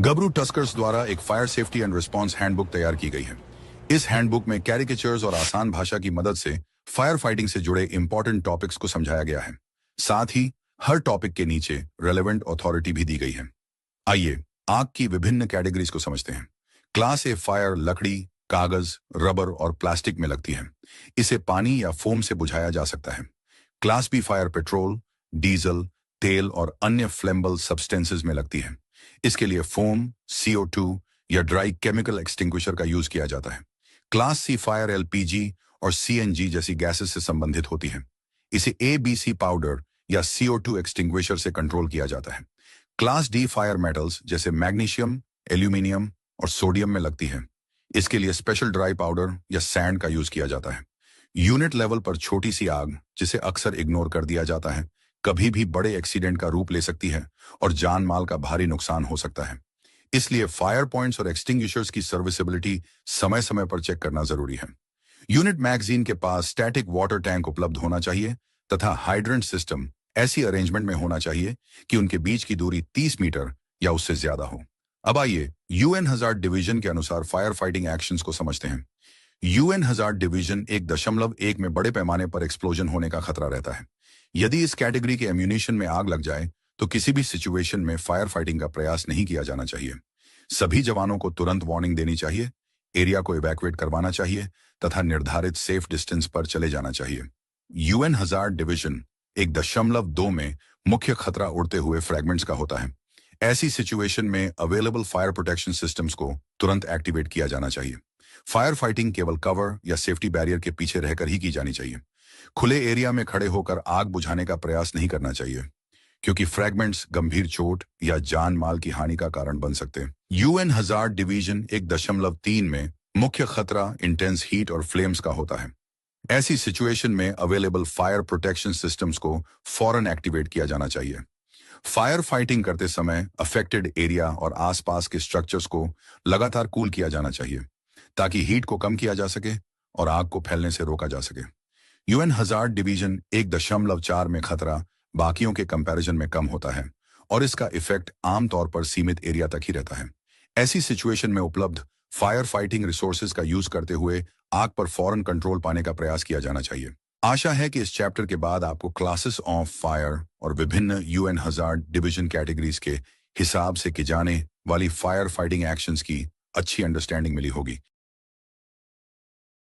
गबरू Tuskers द्वारा एक fire safety and response handbook तैयार की गई है। इस हैंडबुक में कैरिकेचर्स और आसान भाषा की मदद से फायर फाइटिंग से जुड़े इंपॉर्टेंट टॉपिक्स को समझाया गया है। साथ ही हर टॉपिक के नीचे रेलेवेंट अथॉरिटी भी दी गई है। आइए आग की विभिन्न कैटेगरीज को समझते हैं। क्लास ए फायर लकड़ी, कागज, रबर और प्लास्टिक में लगती है। इसे पानी या फोम से बुझाया जा सकता है। Class B fire petrol, diesel, तेल और अन्य फ्लेम्बल सब्सटेंसेस में लगती है। इसके लिए फोम, CO2 या ड्राई केमिकल एक्सटिंग्विशर का यूज किया जाता है। क्लास सी फायर LPG और CNG जैसी गैसेस से संबंधित होती है। इसे ABC पाउडर या CO2 एक्सटिंग्विशर से कंट्रोल किया जाता है। क्लास डी फायर मेटल्स जैसे मैग्नीशियम, एल्यूमिनियम और सोडियम में लगती है। इसके लिए स्पेशल ड्राई पाउडर या सैंड का यूज किया जाता है। यूनिट लेवल पर छोटी सी आग, जिसे अक्सर इग्नोर कर दिया जाता है, कभी भी बड़े एक्सीडेंट का रूप ले सकती है और जान माल का भारी नुकसान हो सकता है। इसलिए फायर पॉइंट्स और एक्सटिंग्विशर्स की सर्विसेबिलिटी समय समय पर चेक करना जरूरी है। यूनिट मैगजीन के पास स्टैटिक वाटर टैंक उपलब्ध होना चाहिए तथा हाइड्रेंट सिस्टम ऐसी अरेंजमेंट में होना चाहिए कि उनके बीच की दूरी 30 मीटर या उससे ज्यादा हो। अब आइए UN हजार्ड डिवीजन के अनुसार फायर फाइटिंग एक्शंस को समझते हैं। UN हजार्ड डिवीजन 1.1 में बड़े पैमाने पर एक्सप्लोजन होने का खतरा रहता है। यदि इस कैटेगरी के एम्यूनिशन में आग लग जाए तो किसी भी सिचुएशन में फायर फाइटिंग का प्रयास नहीं किया जाना चाहिए। सभी जवानों को तुरंत वार्निंग देनी चाहिए, एरिया को इवैक्यूएट करवाना चाहिए तथा निर्धारित सेफ डिस्टेंस पर चले जाना चाहिए। UN हजार्ड डिवीजन 1.2 में मुख्य खतरा उड़ते हुए फ्रैगमेंट्स का होता है। ऐसी सिचुएशन में अवेलेबल फायर प्रोटेक्शन सिस्टम्स को तुरंत एक्टिवेट किया जाना चाहिए। फायर फाइटिंग केवल कवर या सेफ्टी बैरियर के पीछे रहकर ही की जानी चाहिए। खुले एरिया में खड़े होकर आग बुझाने का प्रयास नहीं करना चाहिए, क्योंकि फ्रैगमेंट्स गंभीर चोट या जान माल की हानि का कारण बन सकते हैं। UN हजार्ड डिवीजन 1.3 में मुख्य खतरा इंटेंस हीट और फ्लेम्स का होता है। ऐसी सिचुएशन में अवेलेबल फायर प्रोटेक्शन सिस्टम्स को फौरन एक्टिवेट किया जाना चाहिए। फायर फाइटिंग करते समय अफेक्टेड एरिया और आसपास के स्ट्रक्चर्स को लगातार कूल किया जाना चाहिए, ताकि हीट को कम किया जा सके और आग को फैलने से रोका जा सके। UN हजार्ड डिवीजन 1.4 में खतरा बाकियों के कंपैरिजन में कम होता है और इसका इफेक्ट आमतौर पर सीमित एरिया तक ही रहता है। ऐसी सिचुएशन में उपलब्ध फायर फाइटिंग रिसोर्सेज का यूज करते हुए आग पर फौरन कंट्रोल पाने का प्रयास किया जाना चाहिए। आशा है कि इस चैप्टर के बाद आपको क्लासेस ऑफ फायर और विभिन्न UN हजार्ड डिवीजन कैटेगरीज के हिसाब से की जाने वाली फायर फाइटिंग एक्शंस की अच्छी अंडरस्टैंडिंग मिली होगी।